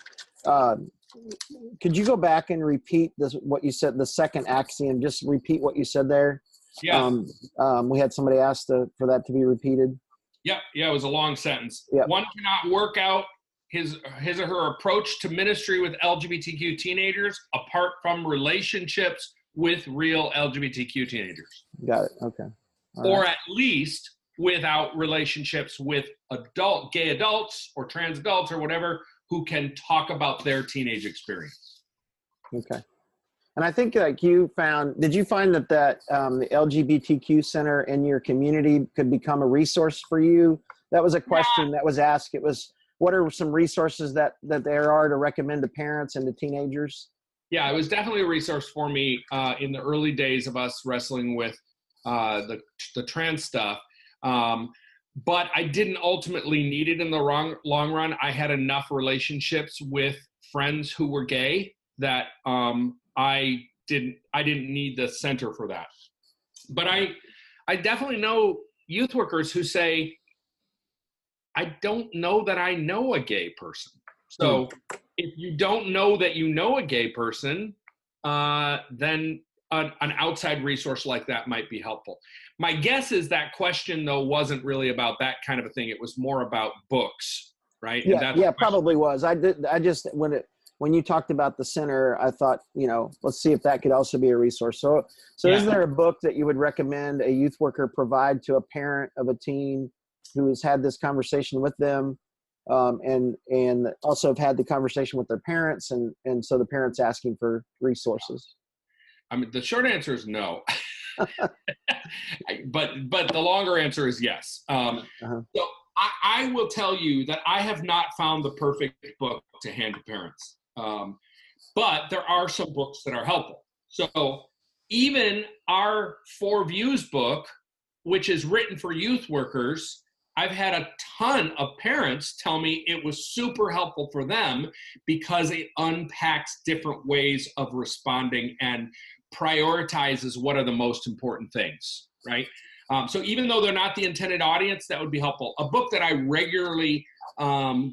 could you go back and repeat what you said, the second axiom? Just repeat what you said there. Yeah. We had somebody ask for that to be repeated. Yep. Yeah, it was a long sentence. Yep. One cannot work out his or her approach to ministry with LGBTQ teenagers apart from relationships with real LGBTQ teenagers. Got it. Okay. Or at least without relationships with gay adults or trans adults or whatever who can talk about their teenage experience. Okay. And I think like did you find that the LGBTQ center in your community could become a resource for you? That was a question that was asked. It was, what are some resources that there are to recommend to parents and to teenagers? Yeah, it was definitely a resource for me in the early days of us wrestling with the trans stuff. But I didn't ultimately need it in the long run. I had enough relationships with friends who were gay that I didn't need the center for that. But I definitely know youth workers who say, I don't know that I know a gay person. So if you don't know that you know a gay person, then an outside resource like that might be helpful. My guess is that question, though, wasn't really about that kind of a thing. It was more about books, right? Yeah, probably was. I just, when you talked about the center, I thought, let's see if that could also be a resource. So is there a book that you would recommend a youth worker provide to a parent of a teen who has had this conversation with them, and also have had the conversation with their parents, and so the parents asking for resources? I mean, the short answer is no, but the longer answer is yes. So I will tell you that I have not found the perfect book to hand to parents, but there are some books that are helpful. So even our 4 Views book, which is written for youth workers, I've had a ton of parents tell me it was super helpful for them because it unpacks different ways of responding and prioritizes what are the most important things, right? So even though they're not the intended audience, that would be helpful. A book that I regularly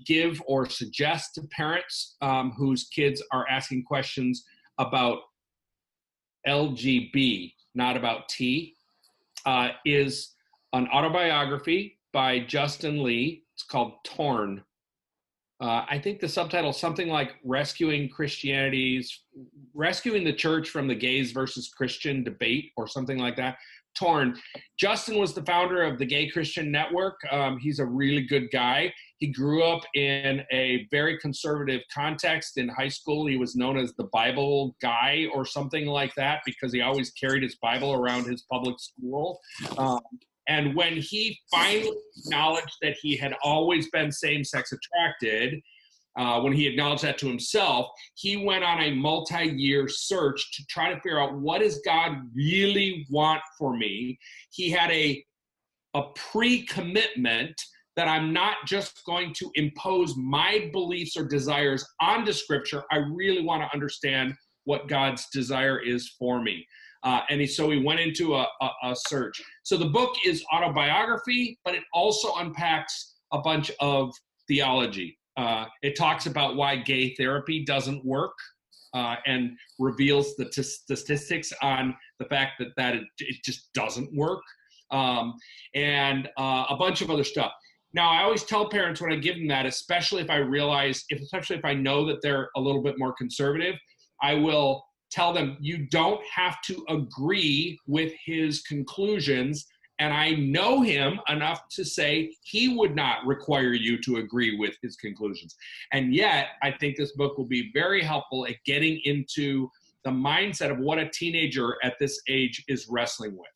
give or suggest to parents whose kids are asking questions about LGB, not about T, is an autobiography by Justin Lee. It's called Torn. I think the subtitle is something like Rescuing the Church from the Gays versus Christian Debate, or something like that. Torn. Justin was the founder of the Gay Christian Network. He's a really good guy. He grew up in a very conservative context. In high school, he was known as the Bible guy or something like that because he always carried his Bible around his public school. And when he finally acknowledged that he had always been same-sex attracted, when he acknowledged that to himself, he went on a multi-year search to try to figure out, what does God really want for me? He had a pre-commitment that I'm not just going to impose my beliefs or desires onto Scripture. I really want to understand what God's desire is for me. So he went into a search. So the book is autobiography, but it also unpacks a bunch of theology. It talks about why gay therapy doesn't work, and reveals the statistics on the fact that it just doesn't work, and a bunch of other stuff. Now, I always tell parents when I give them that, especially if I know that they're a little bit more conservative, I will tell them, you don't have to agree with his conclusions. And I know him enough to say he would not require you to agree with his conclusions. And yet, I think this book will be very helpful at getting into the mindset of what a teenager at this age is wrestling with.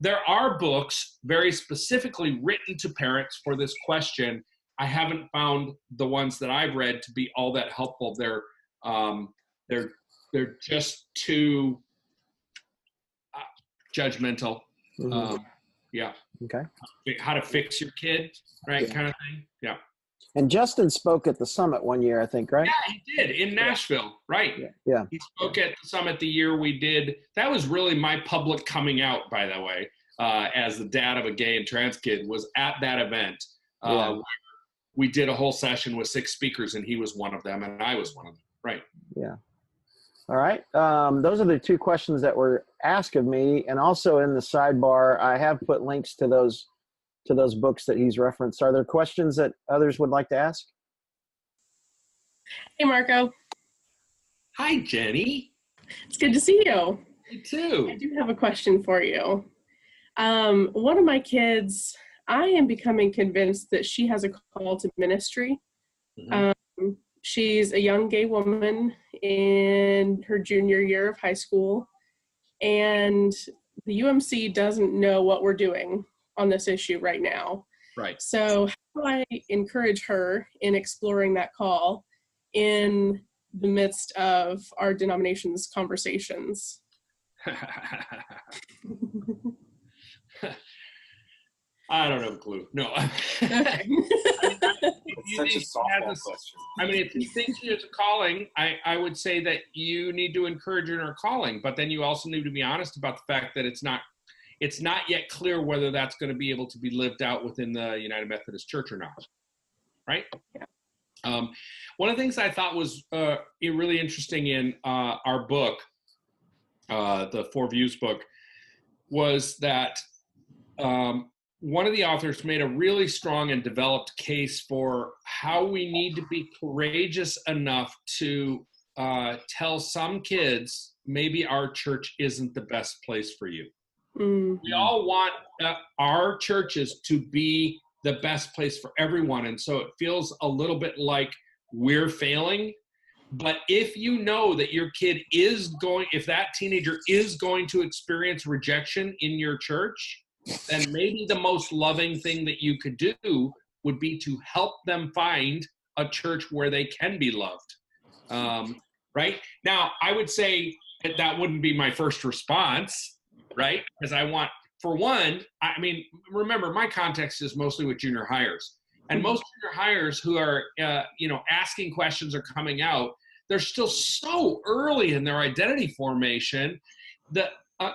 There are books very specifically written to parents for this question. I haven't found the ones that I've read to be all that helpful. They're just too judgmental. Mm-hmm. Yeah. Okay. How to fix your kid, right? Yeah. Kind of thing. Yeah. And Justin spoke at the summit one year, I think, right? Yeah, he did in Nashville, right? Yeah. He spoke at the summit the year we did. That was really my public coming out, by the way, as the dad of a gay and trans kid, was at that event. Where we did a whole session with 6 speakers, and he was one of them, and I was one of them, right? Yeah. All right. Those are the two questions that were asked of me, and also in the sidebar, I have put links to those books that he's referenced. Are there questions that others would like to ask? Hey, Marko. Hi, Jenny. It's good to see you. You too. I do have a question for you. One of my kids, I am becoming convinced that she has a call to ministry. Mm-hmm. She's a young gay woman in her junior year of high school, and the UMC doesn't know what we're doing on this issue right now. Right. So how do I encourage her in exploring that call in the midst of our denomination's conversations? I don't have a clue. No. Okay. Such a softball question. I mean, if you think she has a calling, I would say that you need to encourage her in her calling, but then you also need to be honest about the fact that it's not yet clear whether that's going to be able to be lived out within the United Methodist Church or not. Right? Yeah. One of the things I thought was really interesting in our book, the Four Views book, was that one of the authors made a really strong and developed case for how we need to be courageous enough to tell some kids, maybe our church isn't the best place for you. Mm. We all want our churches to be the best place for everyone. And so it feels a little bit like we're failing. But if you know that your kid if that teenager is going to experience rejection in your church, then maybe the most loving thing that you could do would be to help them find a church where they can be loved. Right? Now, I would say that wouldn't be my first response, right? Because I want, for one, I mean, remember, my context is mostly with junior hires. And most junior hires who are, asking questions or coming out, they're still so early in their identity formation that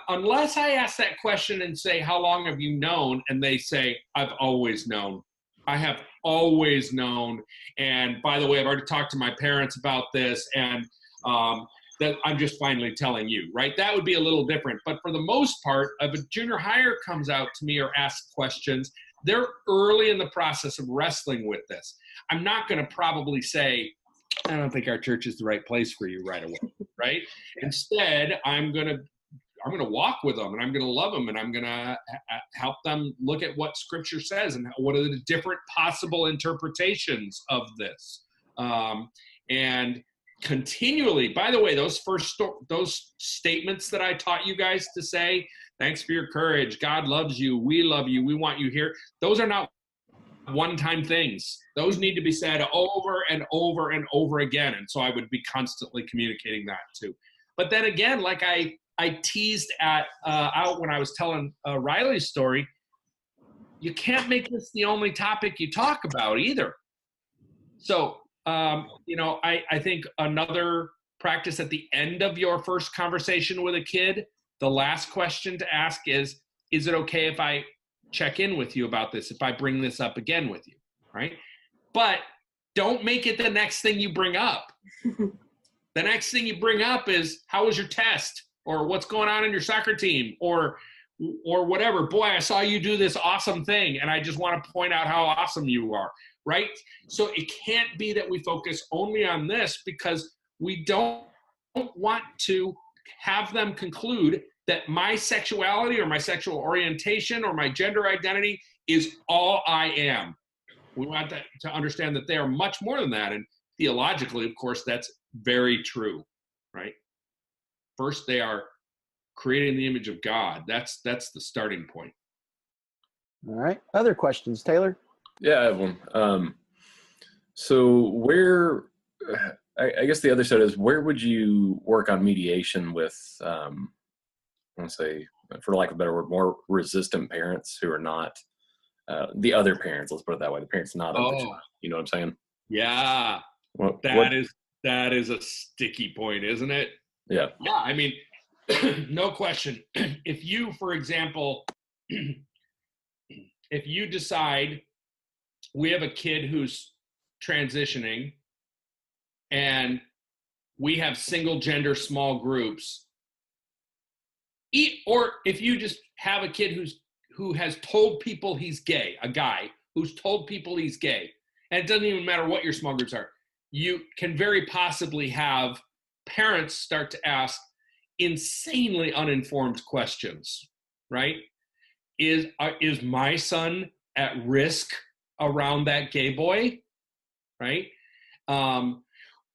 unless I ask that question and say, how long have you known? And they say, I've always known. I have always known. And by the way, I've already talked to my parents about this, and that I'm just finally telling you, right? That would be a little different. But for the most part, if a junior hire comes out to me or asks questions, they're early in the process of wrestling with this. I'm not going to probably say, I don't think our church is the right place for you right away, right? Instead, I'm going to walk with them, and I'm going to love them, and I'm going to help them look at what Scripture says and what are the different possible interpretations of this. And continually, by the way, those statements that I taught you guys to say, thanks for your courage, God loves you, we love you, we want you here, those are not one-time things. Those need to be said over and over and over again. And so I would be constantly communicating that too. But then again, like I teased out when I was telling Riley's story, you can't make this the only topic you talk about either. So, I think another practice at the end of your first conversation with a kid, the last question to ask is it okay if I check in with you about this, if I bring this up again with you, right? But don't make it the next thing you bring up. The next thing you bring up is, how was your test? Or what's going on in your soccer team? Or whatever. Boy, I saw you do this awesome thing, and I just want to point out how awesome you are, right? So it can't be that we focus only on this, because we don't want to have them conclude that my sexuality or my sexual orientation or my gender identity is all I am. We want that to understand that they are much more than that. And theologically, of course, that's very true, right? First, they are created in the image of God. That's the starting point. All right. Other questions, Taylor? Yeah, I have one. So where, I guess the other side is, where would you work on mediation with, I want to say, for lack of a better word, more resistant parents who are not the other parents, let's put it that way, the parents not of the child. You know what I'm saying? Yeah. That is a sticky point, isn't it? Yeah. Yeah, I mean, no question. If you, for example, if you decide we have a kid who's transitioning and we have single gender small groups, or if you just have a kid who has told people he's gay, a guy who's told people he's gay, and it doesn't even matter what your small groups are, you can very possibly have parents start to ask insanely uninformed questions, right? Is my son at risk around that gay boy, right?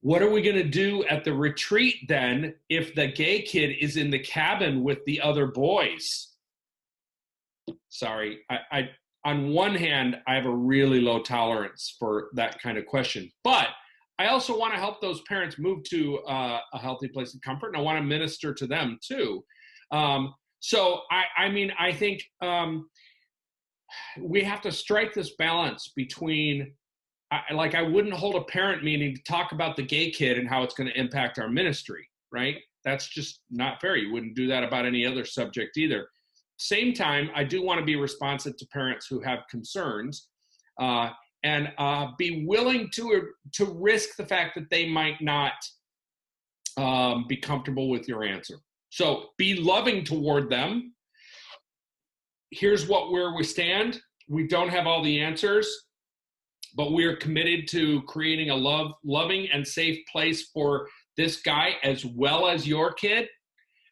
What are we going to do at the retreat then if the gay kid is in the cabin with the other boys? Sorry, I on one hand, I have a really low tolerance for that kind of question, but I also want to help those parents move to a healthy place of comfort, and I want to minister to them too. So I think we have to strike this balance between, I wouldn't hold a parent meeting to talk about the gay kid and how it's going to impact our ministry, right? That's just not fair. You wouldn't do that about any other subject either. Same time, I do want to be responsive to parents who have concerns, and be willing to risk the fact that they might not be comfortable with your answer. So be loving toward them. Here's where we stand. We don't have all the answers, but we are committed to creating a loving and safe place for this guy as well as your kid.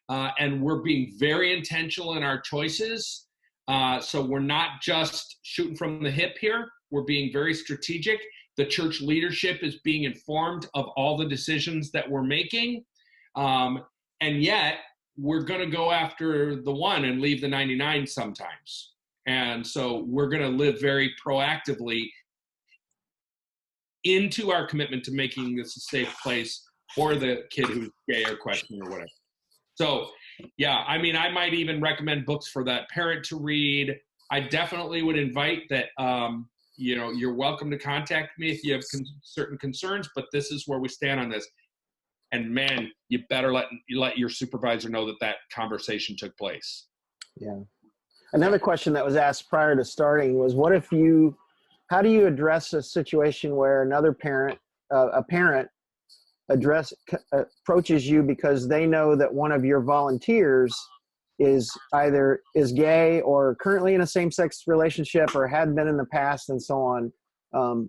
And we're being very intentional in our choices. So we're not just shooting from the hip here. We're being very strategic. The church leadership is being informed of all the decisions that we're making. And yet, we're going to go after the one and leave the 99 sometimes. And so we're going to live very proactively into our commitment to making this a safe place for the kid who's gay or questioning or whatever. So, yeah, I mean, I might even recommend books for that parent to read. I definitely would invite that, you're welcome to contact me if you have certain concerns, but this is where we stand on this. And man, you better let your supervisor know that conversation took place. Yeah. Another question that was asked prior to starting was, how do you address a situation where another parent, a parent approaches you because they know that one of your volunteers is gay or currently in a same-sex relationship or had been in the past and so on.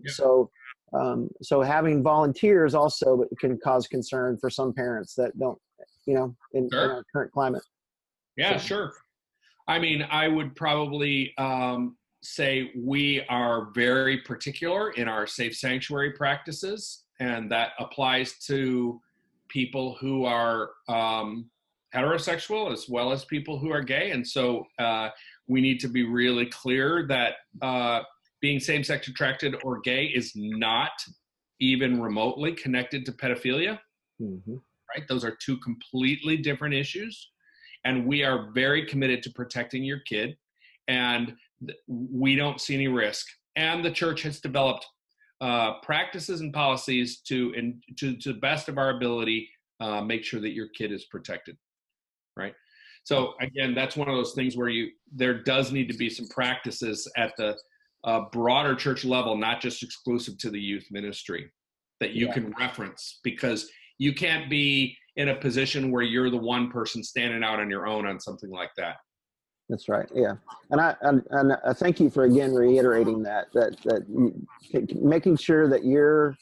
So having volunteers also can cause concern for some parents that don't, in our current climate. Yeah, sure. I mean, I would probably say we are very particular in our safe sanctuary practices, and that applies to people who are heterosexual as well as people who are gay. And so we need to be really clear that being same-sex attracted or gay is not even remotely connected to pedophilia, right? Those are two completely different issues. And we are very committed to protecting your kid, and we don't see any risk. And the church has developed practices and policies to the best of our ability, make sure that your kid is protected, right? So again, that's one of those things where there does need to be some practices at the broader church level, not just exclusive to the youth ministry, that you can reference, because you can't be in a position where you're the one person standing out on your own on something like that. That's right. Yeah. And I thank you for again reiterating that making sure that you're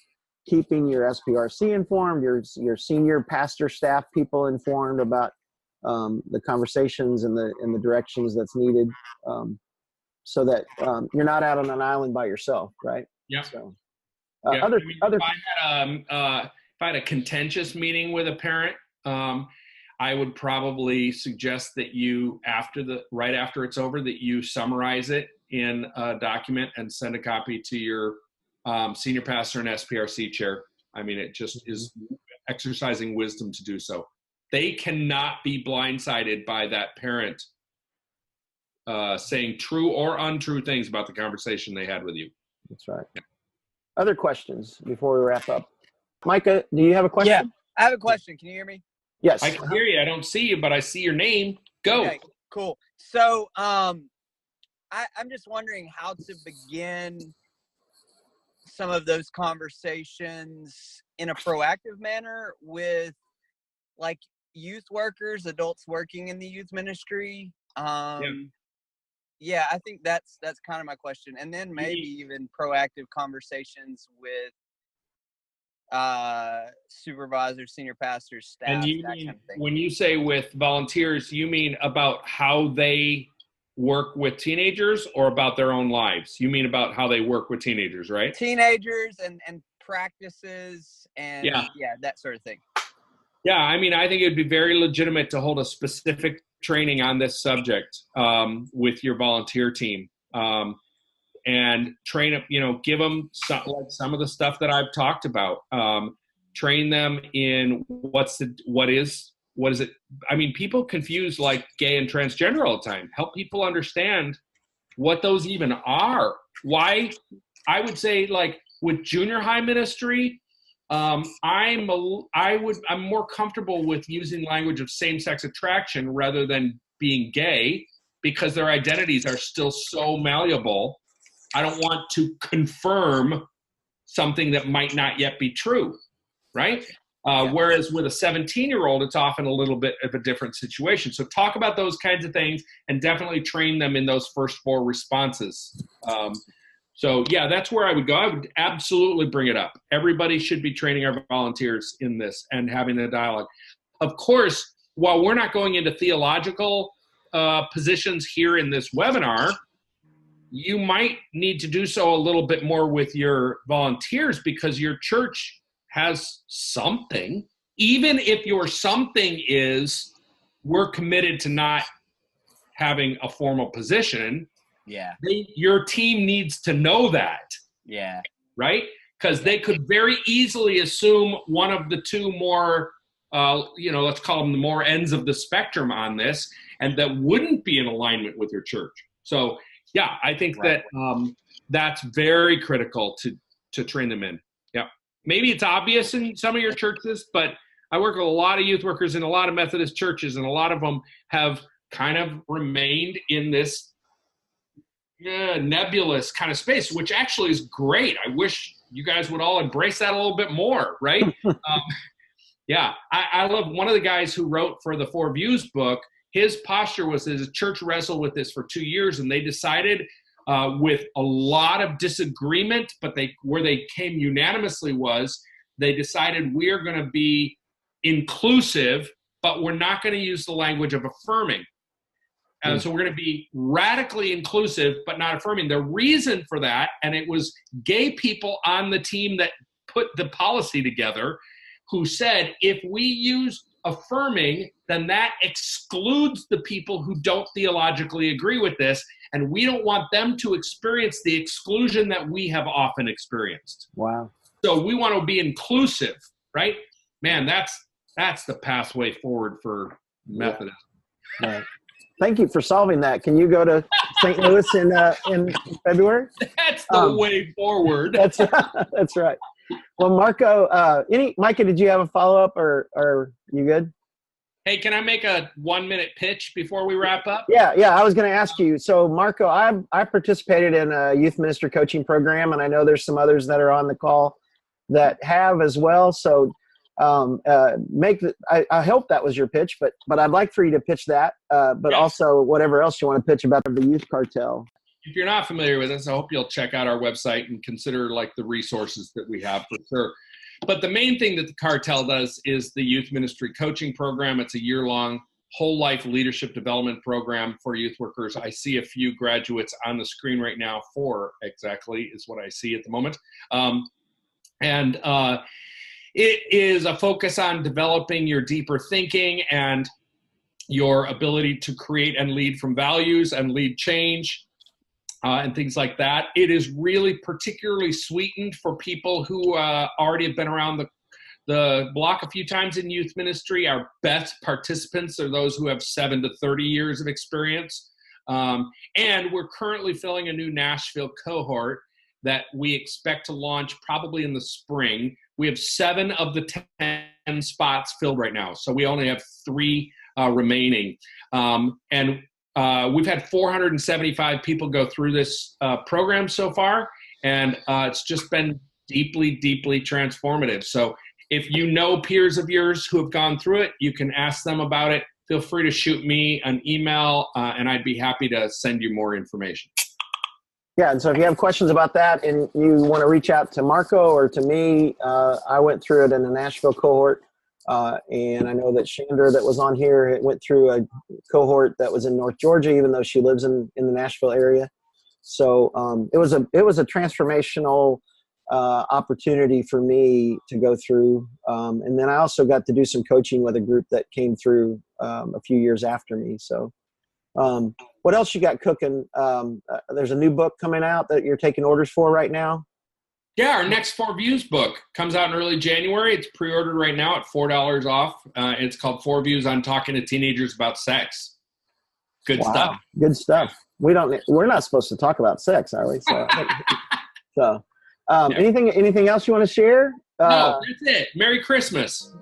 keeping your SPRC informed, your senior pastor staff people informed about the conversations and the directions that's needed, so that you're not out on an island by yourself, right? Yeah. So, if I had a contentious meeting with a parent, I would probably suggest that you, right after it's over, that you summarize it in a document and send a copy to your senior pastor and SPRC chair. I mean, it just is exercising wisdom to do so. They cannot be blindsided by that parent saying true or untrue things about the conversation they had with you. That's right. Yeah. Other questions before we wrap up? Micah, do you have a question? Yeah, I have a question. Can you hear me? Yes. I can hear you. I don't see you, but I see your name. Go. Okay, cool. So I'm just wondering how to begin some of those conversations in a proactive manner with like youth workers, adults working in the youth ministry. Yeah, I think that's kind of my question. And then maybe even proactive conversations with supervisors, senior pastors, staff, And you that mean, kind of thing. when you say with volunteers, you mean about how they work with teenagers or about their own lives? You mean about how they work with teenagers, right? Teenagers and practices and Yeah. that sort of thing. Yeah, I mean, I think it'd be very legitimate to hold a specific training on this subject with your volunteer team, and train up. Give them some of the stuff that I've talked about. Train them in what is it? I mean, people confuse like gay and transgender all the time. Help people understand what those even are. Why? I would say like with junior high ministry. I'm more comfortable with using language of same-sex attraction rather than being gay because their identities are still so malleable. I don't want to confirm something that might not yet be true, right? Whereas with a 17-year-old, it's often a little bit of a different situation. So talk about those kinds of things and definitely train them in those first 4 responses. So yeah, that's where I would go. I would absolutely bring it up. Everybody should be training our volunteers in this and having the dialogue. Of course, while we're not going into theological positions here in this webinar, you might need to do so a little bit more with your volunteers because your church has something. Even if your something is, we're committed to not having a formal position, your team needs to know that. Yeah. Right? Because they could very easily assume one of the two more, let's call them the more ends of the spectrum on this, and that wouldn't be in alignment with your church. So, yeah, I think that that's very critical to train them in. Yeah. Maybe it's obvious in some of your churches, but I work with a lot of youth workers in a lot of Methodist churches, and a lot of them have kind of remained in this nebulous kind of space, which actually is great. I wish you guys would all embrace that a little bit more, right? I love one of the guys who wrote for the 4 Views book. His posture was that his church wrestled with this for 2 years, and they decided with a lot of disagreement, but where they came unanimously was they decided we are going to be inclusive, but we're not going to use the language of affirming. So we're going to be radically inclusive, but not affirming. The reason for that, and it was gay people on the team that put the policy together, who said, if we use affirming, then that excludes the people who don't theologically agree with this, and we don't want them to experience the exclusion that we have often experienced. Wow. So we want to be inclusive, right? Man, that's the pathway forward for Methodism. Right. Thank you for solving that. Can you go to St. Louis in February? That's the way forward. That's right. Well, Marko, Micah, did you have a follow-up or you good? Hey, can I make a 1-minute pitch before we wrap up? Yeah. I was going to ask you. So, Marko, I participated in a youth minister coaching program, and I know there's some others that are on the call that have as well. So, I hope that was your pitch, but I'd like for you to pitch that, but also whatever else you want to pitch about the Youth Cartel. If you're not familiar with us, I hope you'll check out our website and consider like the resources that we have for sure. But the main thing that the cartel does is the youth ministry coaching program. It's a year-long whole life leadership development program for youth workers. I see a few graduates on the screen right now. 4 exactly is what I see at the moment. It is a focus on developing your deeper thinking and your ability to create and lead from values and lead change and things like that. It is really particularly sweetened for people who already have been around the block a few times in youth ministry. Our best participants are those who have 7 to 30 years of experience. And we're currently filling a new Nashville cohort that we expect to launch probably in the spring. We have 7 of the 10 spots filled right now, so we only have 3 remaining. We've had 475 people go through this program so far, And it's just been deeply, deeply transformative. So if you know peers of yours who have gone through it, you can ask them about it. Feel free to shoot me an email, and I'd be happy to send you more information. Yeah, and so if you have questions about that and you want to reach out to Marko or to me, I went through it in the Nashville cohort, and I know that Chandra that was on here, it went through a cohort that was in North Georgia, even though she lives in the Nashville area. So it was a transformational opportunity for me to go through, and then I also got to do some coaching with a group that came through a few years after me. So. What else you got cooking? There's a new book coming out that you're taking orders for right now. Yeah, our next 4 Views book comes out in early January. It's pre-ordered right now at $4 off. It's called 4 Views on Talking to Teenagers About Sex. Good stuff. Good stuff. We're not supposed to talk about sex, are we? So, Yeah. Anything else you want to share? No, that's it. Merry Christmas.